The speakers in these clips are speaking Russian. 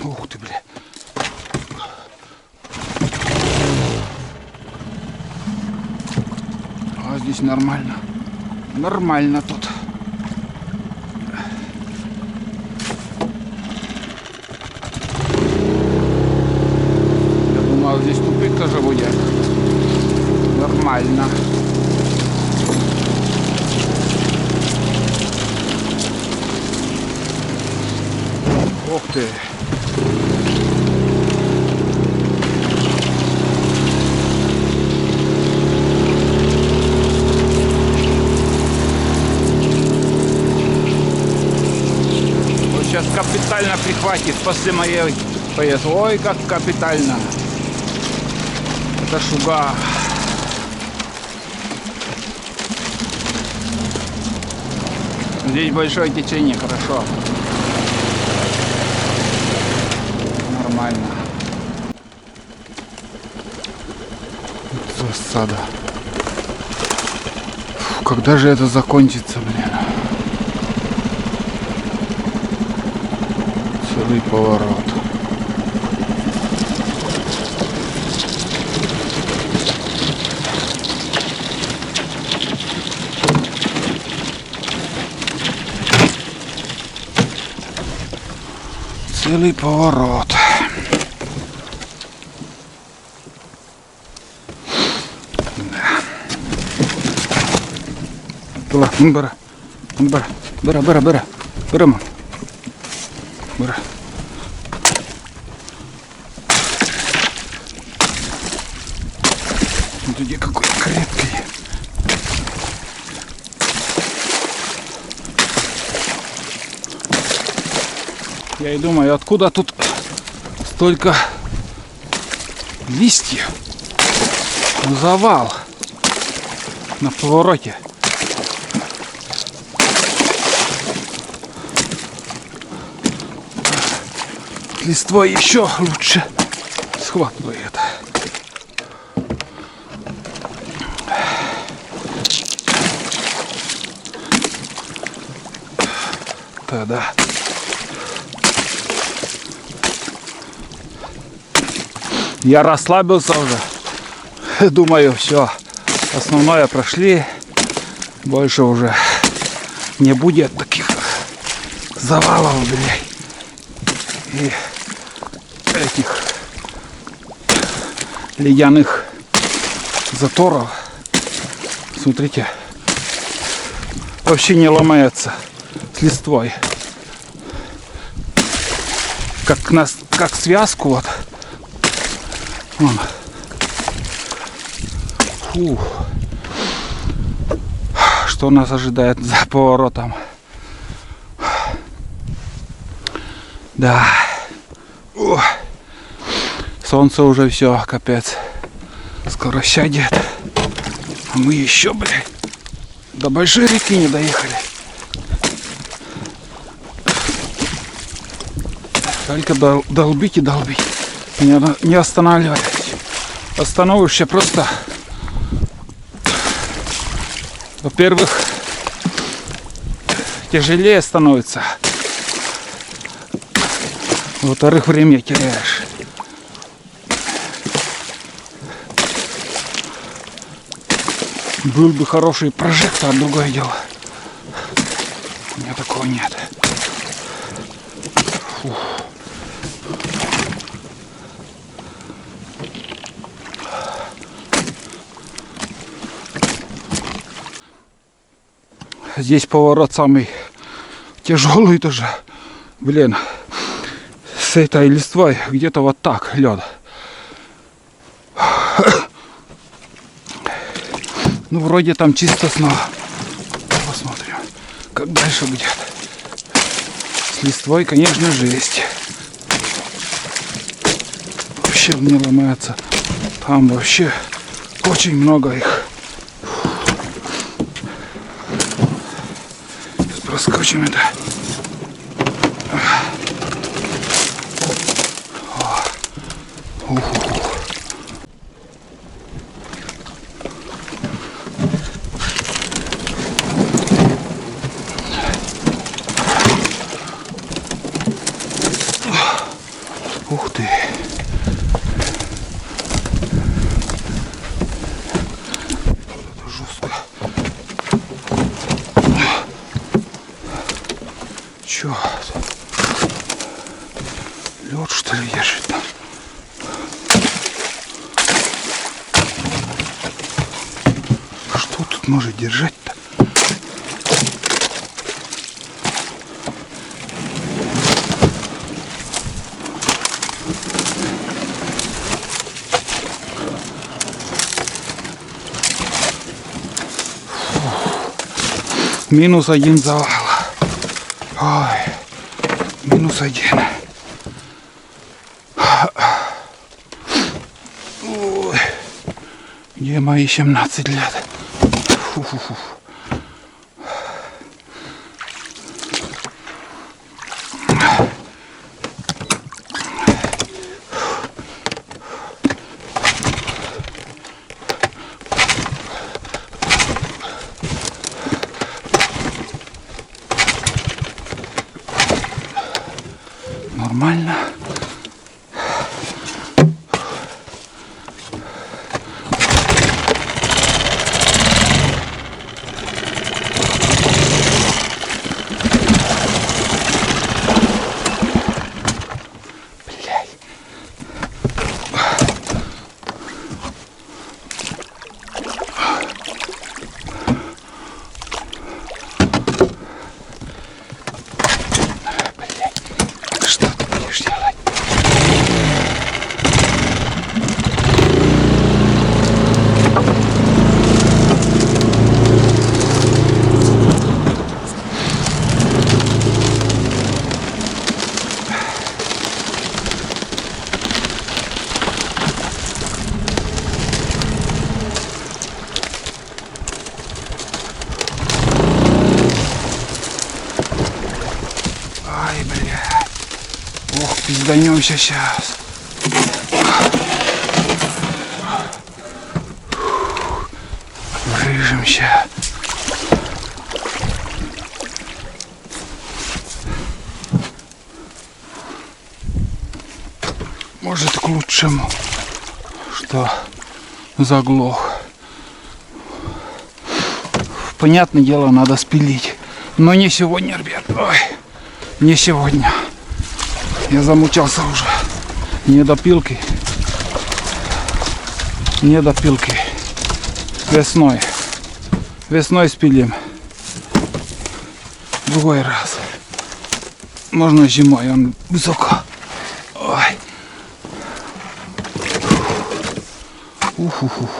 Ух ты, бля. А здесь нормально. Нормально тут. Я думал, здесь тупик тоже будет. Нормально. Ух ты. Вот сейчас капитально прихватит после моей поездки. Ой, как капитально. Это шуга. Здесь большое течение, хорошо. Нормально. Засада. Фу, когда же это закончится, блин? Целый поворот. Целый поворот. Бля, бера. Бера, мам. Бера. Вот где какой крепкий. Я и думаю, откуда тут столько листьев? Завал на повороте. Листвой еще лучше схватывает. Да. Я расслабился уже. Думаю, все. Основное прошли. Больше уже не будет таких завалов, блядь. И этих ледяных заторов. Смотрите. Вообще не ломается с листвой. Как связку вот. Вон. Фух. Что нас ожидает за поворотом? Да. О. Солнце уже все, капец. Скоро сядет. А мы еще, блядь, до большой реки не доехали. Только долбить и долбить. Не останавливаясь. Остановишься просто. Во-первых, тяжелее становится. Во-вторых, время теряешь. Был бы хороший прожектор, другое дело. У меня такого нет. Фух. Здесь поворот самый тяжелый тоже. Блин, с этой листвой где-то вот так лед. Ну, вроде там чисто снова. Посмотрим, как дальше будет. С листвой, конечно, жесть. Вообще не ломается. Там вообще очень много их. Сейчас проскочим это. Ух ты. Это жестко. Чё? Лед что ли держит там? Что тут может держать-то? -1 завал. Ой, -1. Ой, где мои 17 лет? Фу-фу-фу. Нормально. Ай, блядь. Ох, пизданемся сейчас. Врыжемся. Может, к лучшему, что заглох. Понятное дело, надо спилить. Но не сегодня, ребят. Ой, не сегодня. Я замучался уже. Не до пилки. Не до пилки. Весной. Весной спилим. Другой раз. Можно зимой, он высоко. Ой. Ух-ух-ух.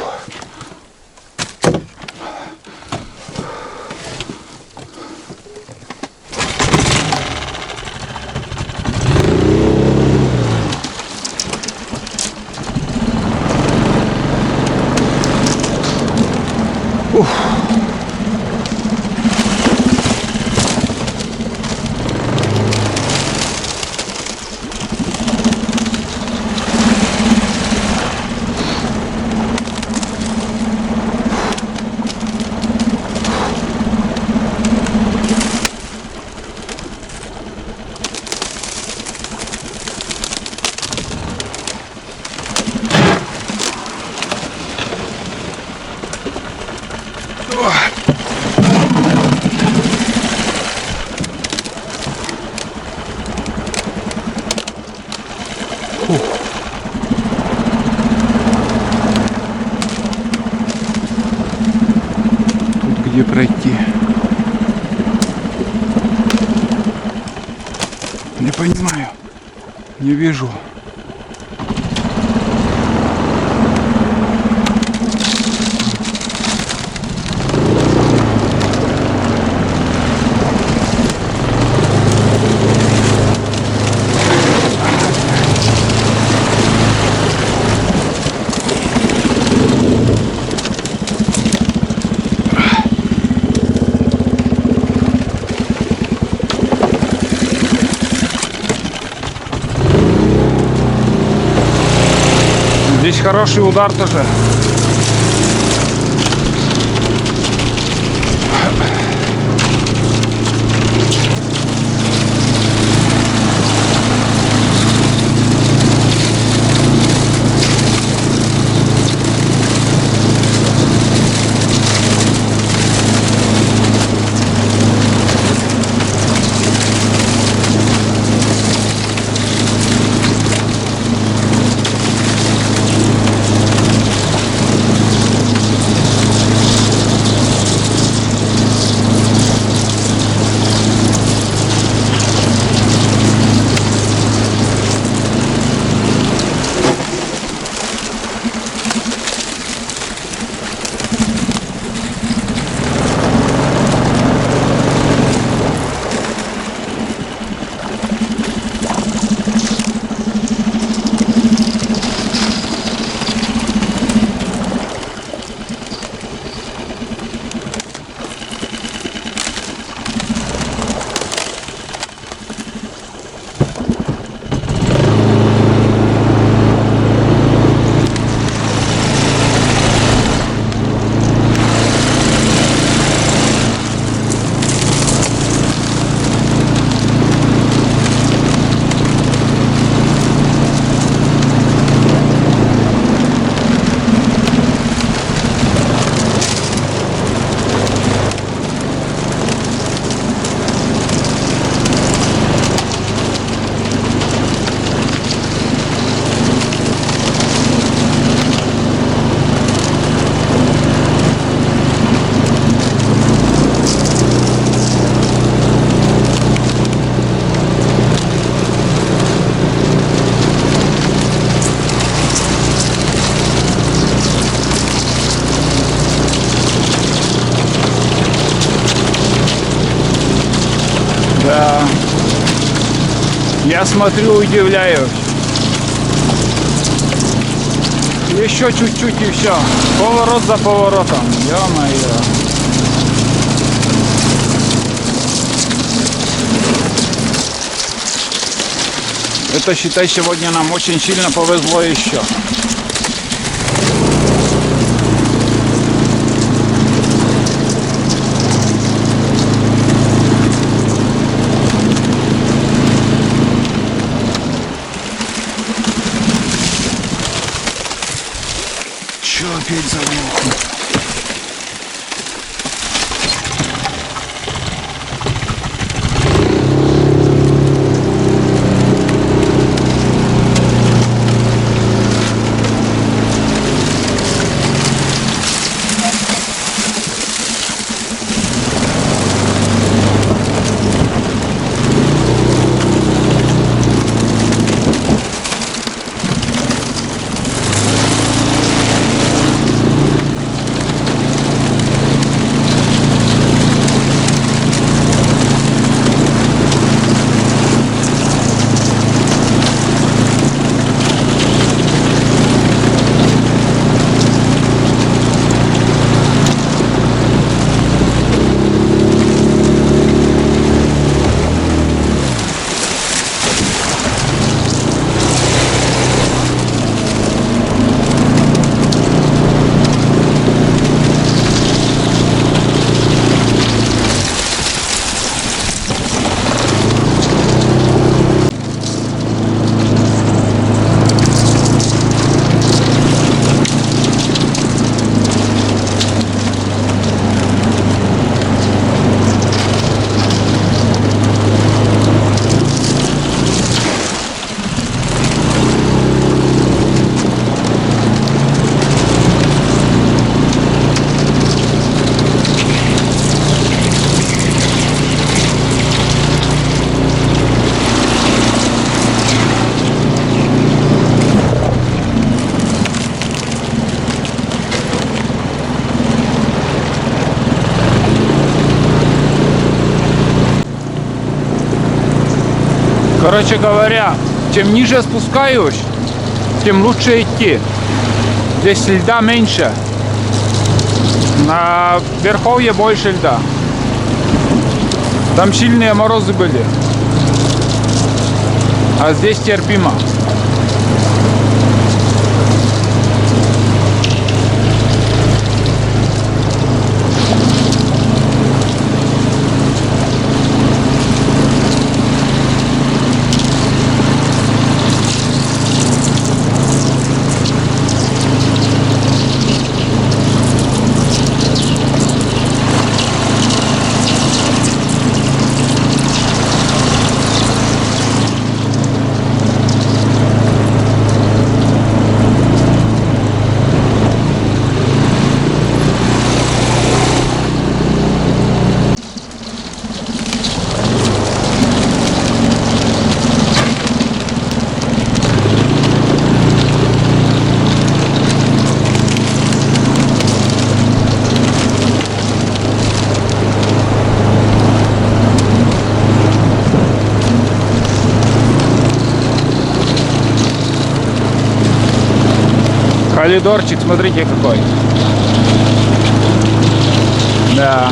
Тут где пройти? Не понимаю, не вижу. Здесь хороший удар тоже. Я смотрю, удивляюсь. Еще чуть-чуть и все. Поворот за поворотом. Ё-моё. Это, считай, сегодня нам очень сильно повезло еще. Чё опять заглохло? Короче говоря, чем ниже спускаюсь, тем лучше идти. Здесь льда меньше. На верховье больше льда. Там сильные морозы были. А здесь терпимо. Коридорчик, смотрите какой. Да.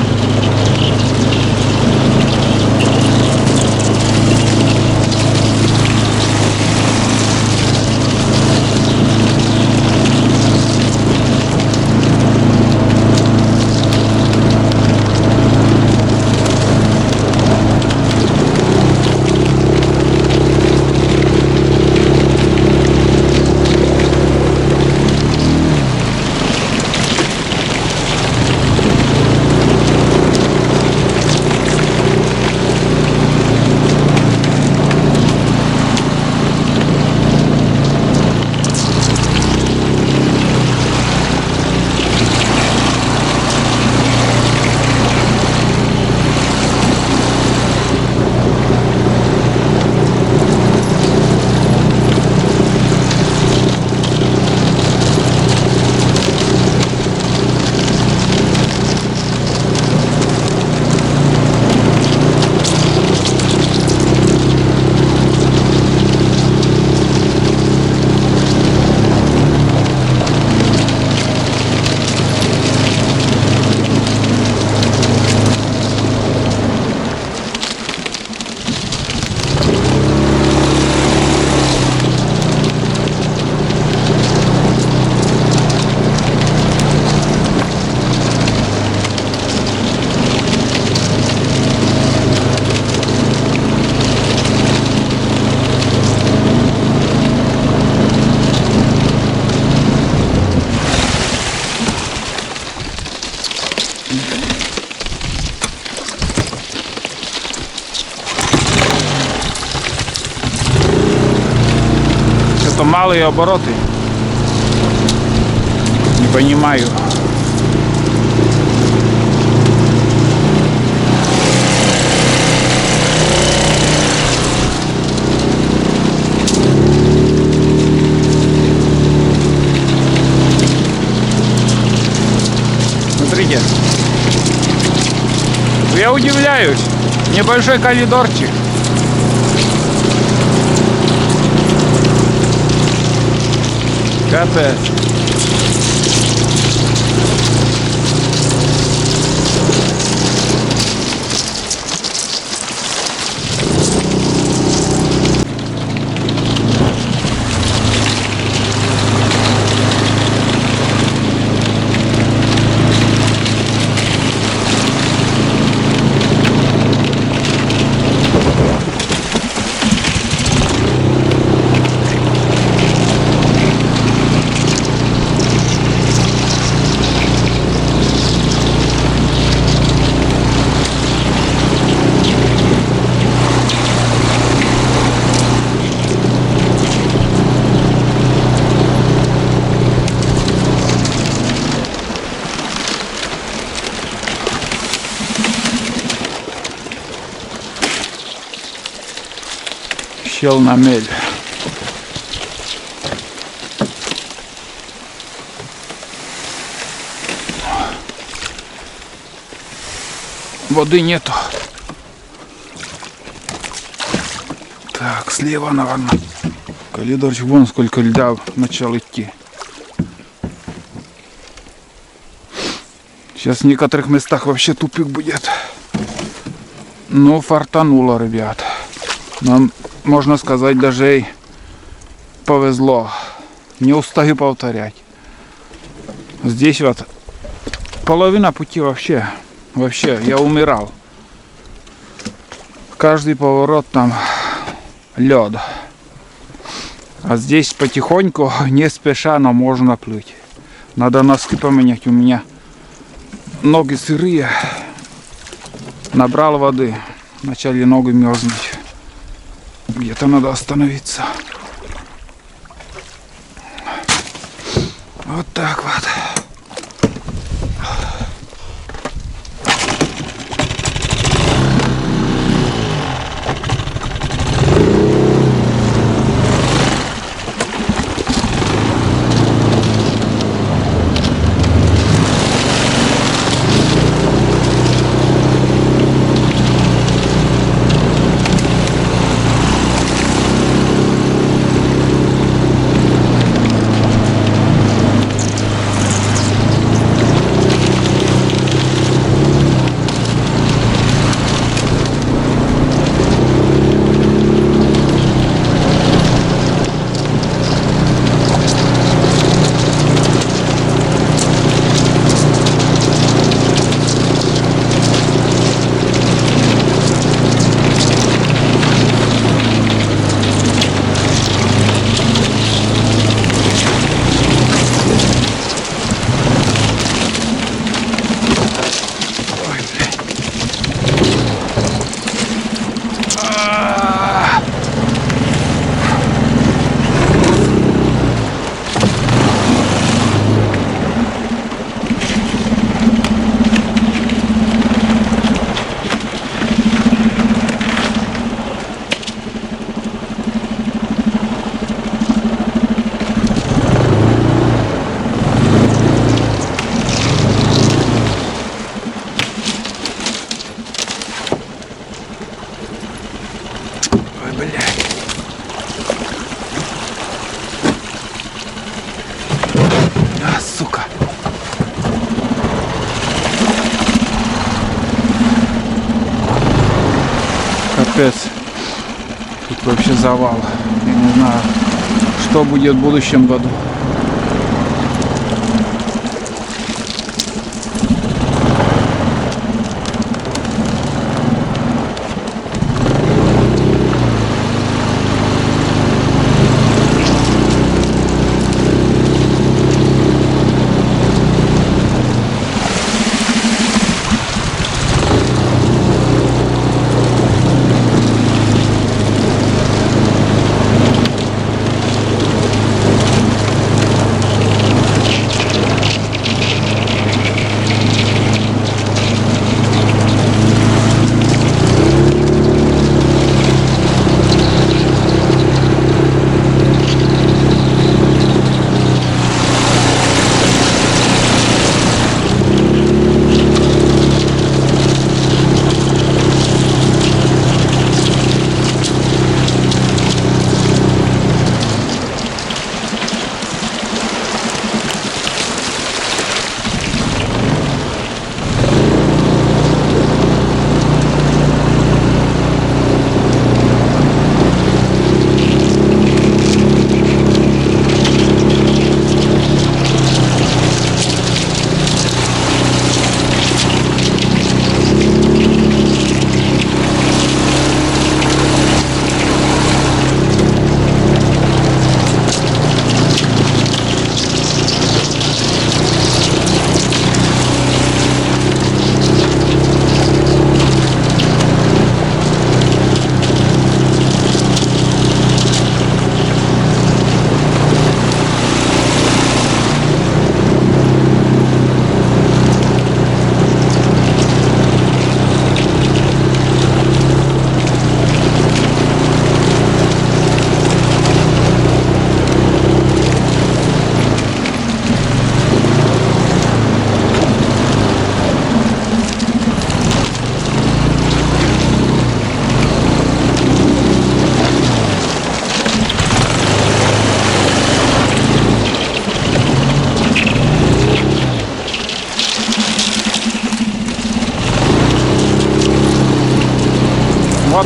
слишком малые обороты. Не понимаю. Смотрите. Я удивляюсь. Небольшой коридорчик. Капец. Щел на мель. Воды нету. Так, слева, наверное. Коридорчик, вон сколько льда начал идти. Сейчас в некоторых местах вообще тупик будет. Ну, фартануло, ребят. Нам, можно сказать, даже и повезло. Не устаю повторять. Здесь вот половина пути вообще я умирал. Каждый поворот там лед. А здесь потихоньку, не спеша, но можно плыть. Надо носки поменять, у меня ноги сырые. Набрал воды, начали ноги мерзнуть. Где-то надо остановиться. Вот так вот. Капец. Тут вообще завал. Я не знаю, что будет в будущем году.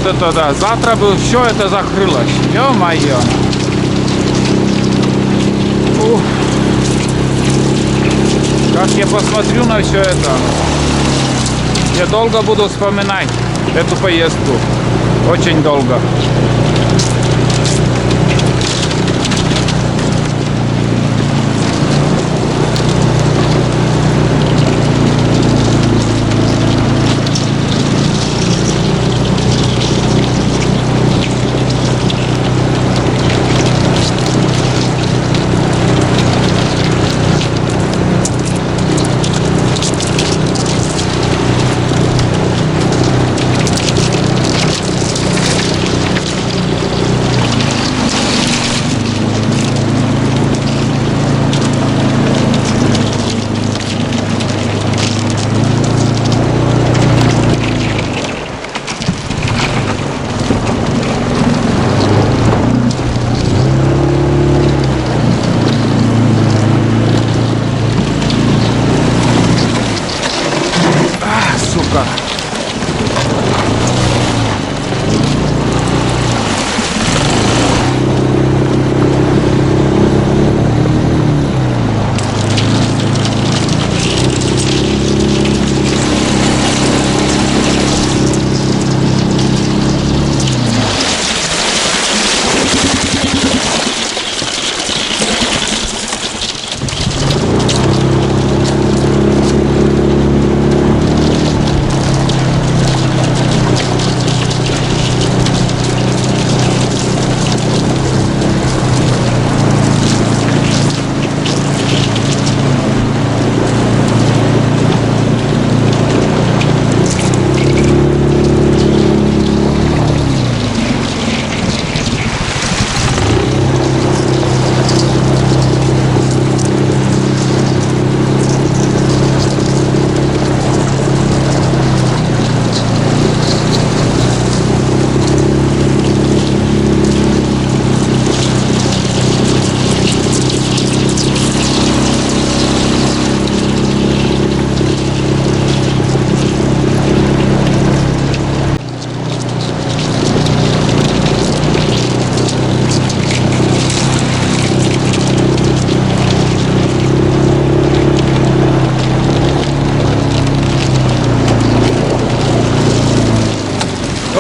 Вот это да. Завтра бы все это закрылось. Ё-моё. Ух. Как я посмотрю на все это, я долго буду вспоминать эту поездку. Очень долго. Сука.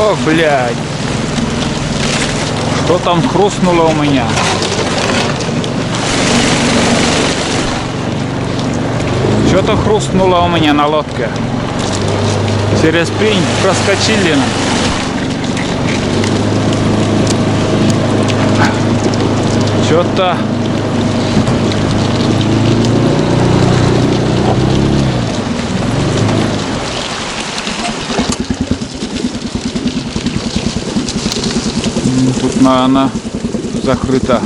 О, блядь. Что там хрустнуло у меня? Что-то хрустнуло у меня на лодке. Через пень проскочили. Что-то... Тут, наверное, закрыто.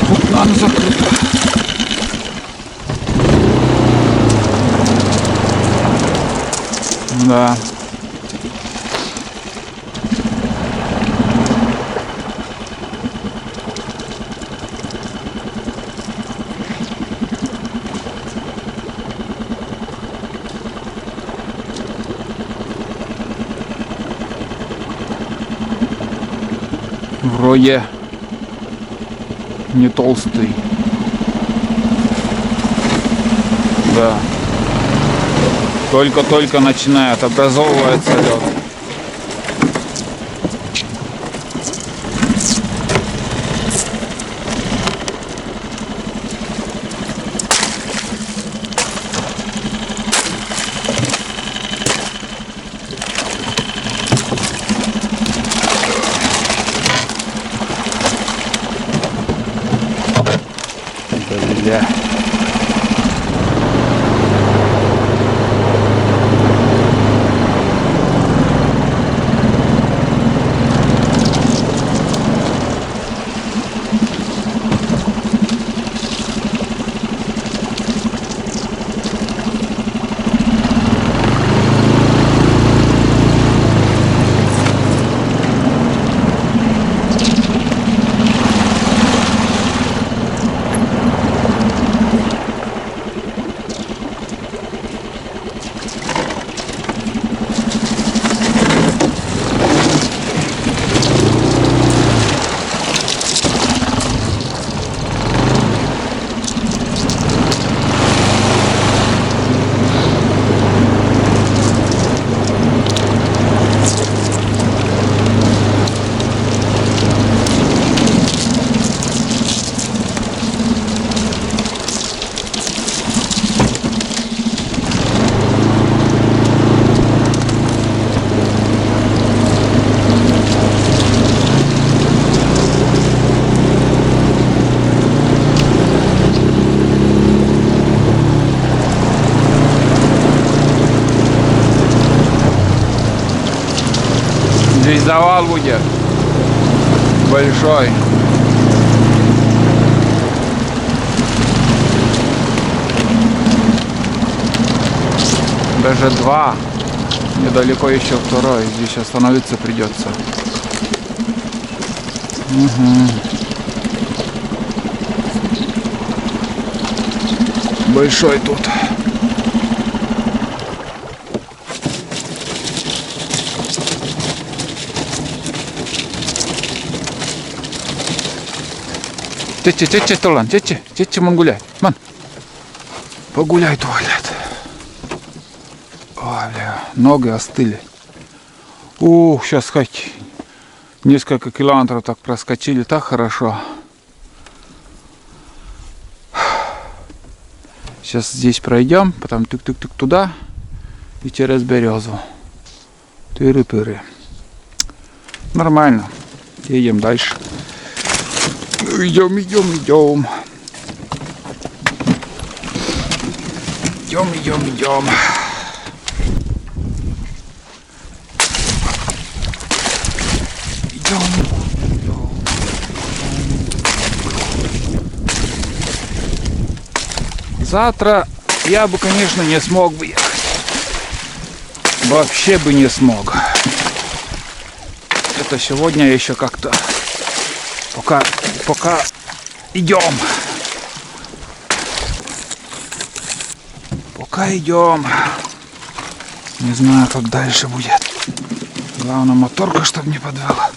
Тут, наверное, закрыто. Да. Вроде не толстый. Да. Только-только начинает образовываться лед. Бля. завал будет большой. Даже два. Недалеко еще второй. Здесь остановиться придется. Угу. Большой тут. Тетя, Толан, тетя, мон гуляй. Мон. Погуляй, туалет. Ой, бля, ноги остыли. Ух, сейчас хоть несколько километров так проскочили, так хорошо. Сейчас здесь пройдем, потом тык-тык-тык туда и через березу. Тыры-пыры. Нормально. Едем дальше. Идем. Идем. Завтра я бы, конечно, не смог бы ехать. Вообще бы не смог. Это сегодня еще как-то пока идем. Пока идем. Не знаю, как дальше будет. Главное, моторка, чтобы не подвела.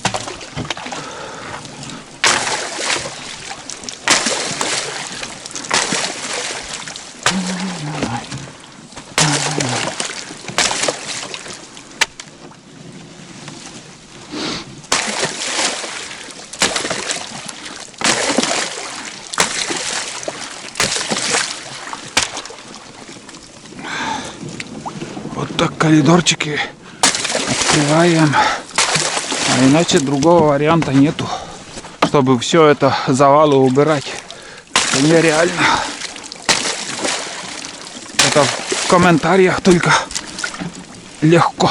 Вот так коридорчики открываем. А иначе другого варианта нету. Чтобы все это завалы убирать. Это нереально. Это в комментариях только легко.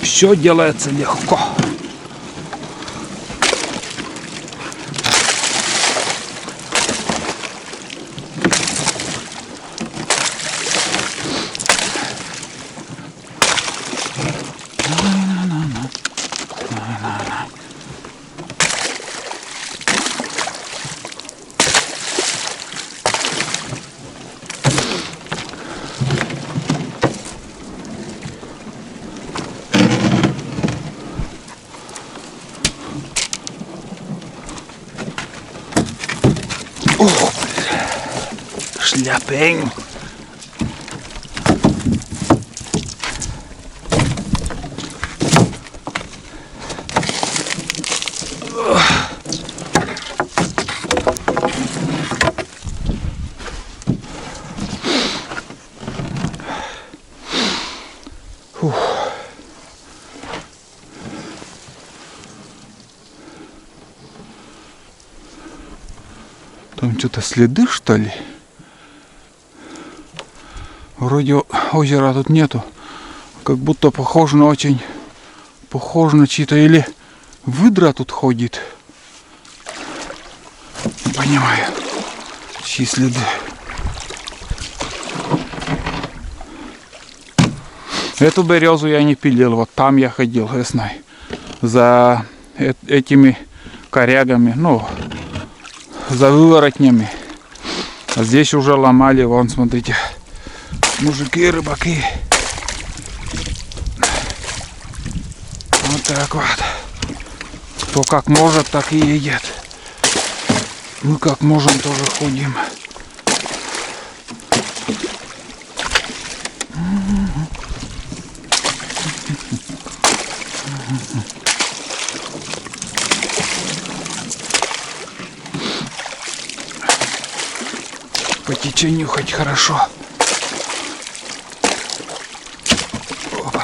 Все делается легко. Шляпень. Там что-то следы, что ли? Вроде озера тут нету. Как будто похоже на чьи-то, или выдра тут ходит. Не понимаю, чьи следы. Эту березу я не пилил. Вот там я ходил весной. За этими корягами. Ну, за выворотнями. А здесь уже ломали. Вон, смотрите. Мужики, рыбаки. Вот так вот. Кто как может, так и едет. Мы как можем, тоже ходим. По течению хоть хорошо. Опа.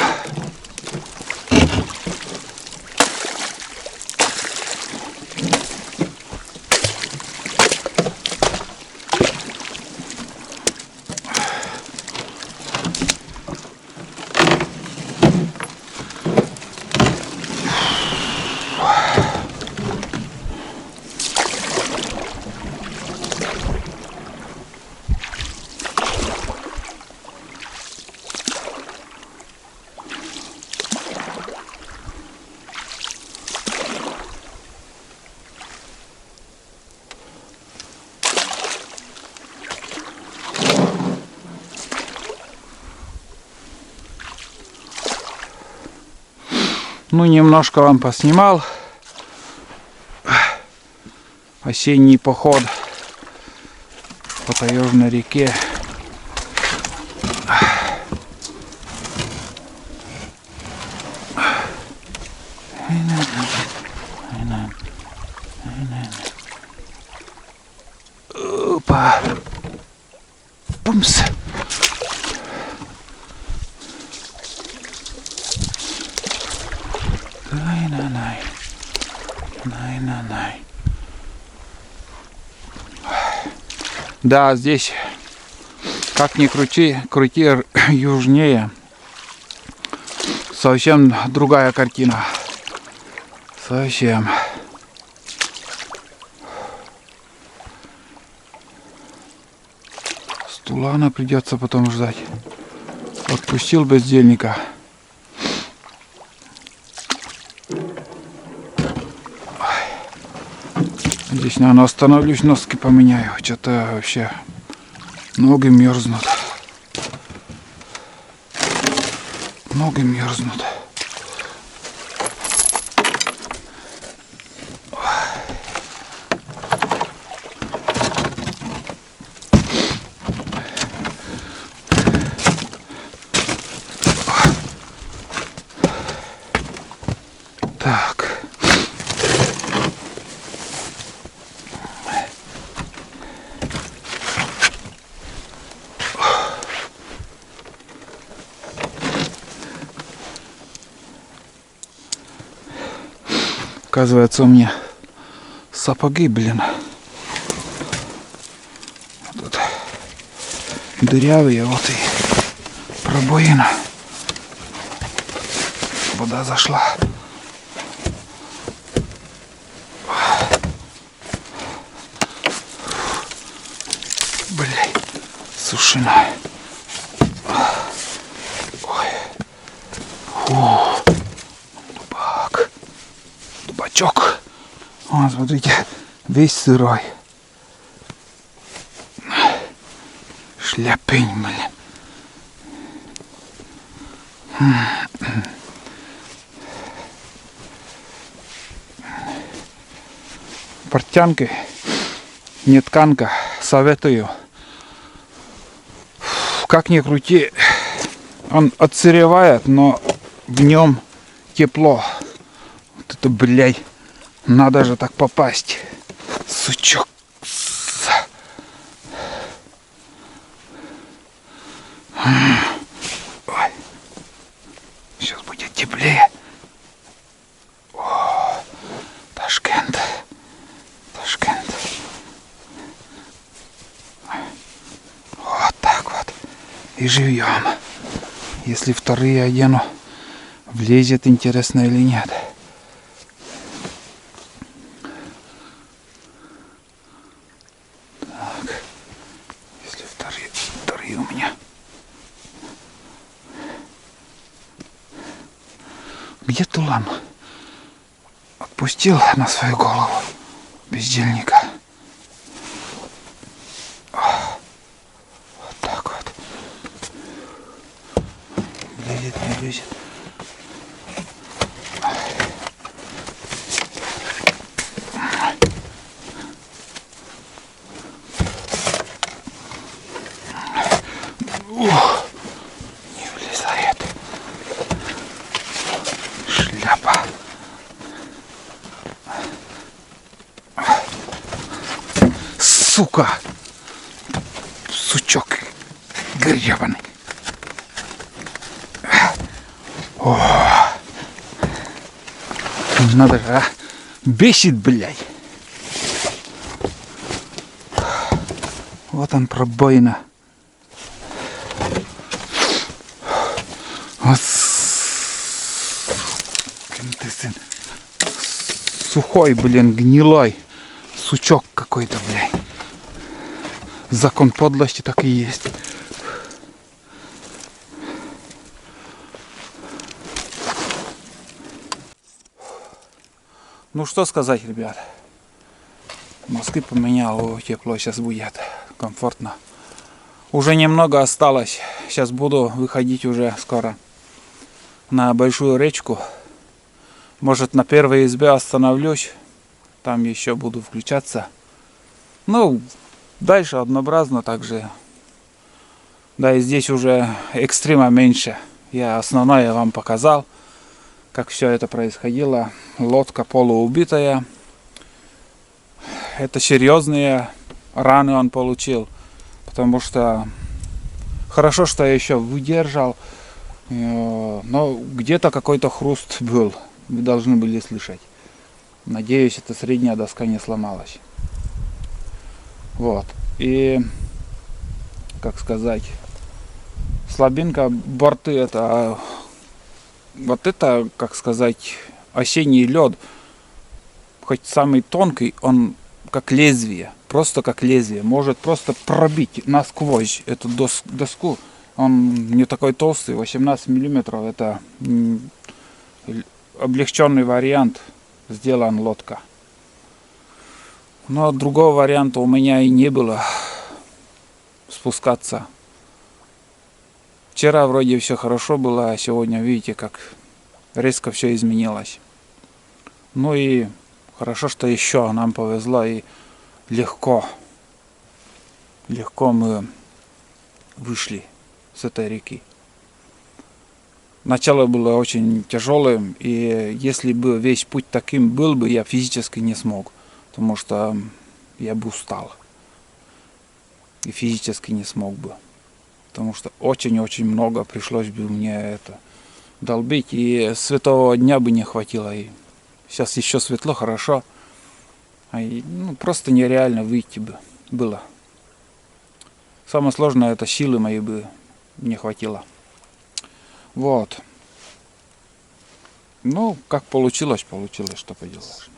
Ну, немножко вам поснимал. Осенний поход по Таежной реке. Опа. Пумс. Най-най-най. Най-най-най. Да, здесь, как ни крути южнее, совсем другая картина. Совсем. Стулана придется потом ждать. Отпустил бездельника. Здесь, наверное, остановлюсь, носки поменяю. Что-то вообще ноги мерзнут. Ноги мерзнут. Так. Оказывается, у меня сапоги, блин. Тут дырявые, вот и пробоина. Вода зашла. Блин, сушеная. Ой. Дубак. Дубачок. О, смотрите, весь сырой. Шляпень, блин. Портянки, не тканка, советую. Как ни крути, он отсыревает, но в нем тепло. Вот это, блядь, надо же так попасть. Сучок. Ой. Сейчас будет теплее. О, Ташкент. Ташкент. Вот так вот. И живем. Если вторые одену, влезет, интересно или нет. Так. Если вторые у меня. Где Тулан? Отпустил на свою голову бездельника. Вот так вот. Лезет, не лезет. Не влезает. Шляпа. Сука! Сучок гребаный. О! Надо же, а? Бесит, блядь. Вот он, пробоина. Вот сухой, блин, гнилой сучок какой-то, блядь. Закон подлости так и есть. Ну что сказать, ребят. Носки поменял, тепло сейчас будет, комфортно. Уже немного осталось. Сейчас буду выходить уже скоро на большую речку. Может, на первой избе остановлюсь. Там еще буду включаться. Ну, дальше однообразно также. Да, и здесь уже экстрима меньше. Я основное вам показал, как все это происходило. Лодка полуубитая. Это серьезные раны он получил. Потому что хорошо, что я еще выдержал. Но где-то какой-то хруст был. Вы должны были слышать. Надеюсь, эта средняя доска не сломалась. Вот. И, как сказать, слабинка борты это... Вот это, как сказать, осенний лед. Хоть самый тонкий, он как лезвие. Просто как лезвие. Может просто пробить насквозь эту доску. Он не такой толстый, 18 миллиметров. Это облегченный вариант. Сделан лодка. Но другого варианта у меня и не было спускаться. Вчера вроде все хорошо было, а сегодня видите, как резко все изменилось. Ну и хорошо, что еще нам повезло и легко мы вышли с этой реки. Начало было очень тяжелым, и если бы весь путь таким был бы, я физически не смог, потому что я бы устал. И физически не смог бы, потому что очень-очень много пришлось бы мне это долбить, и светового дня бы не хватило. И сейчас еще светло, хорошо, просто нереально выйти бы было. Самое сложное, это силы мои бы не хватило. Вот. Ну, как получилось, что поделаешь.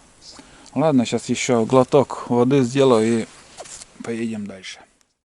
Ладно, сейчас еще глоток воды сделаю и поедем дальше.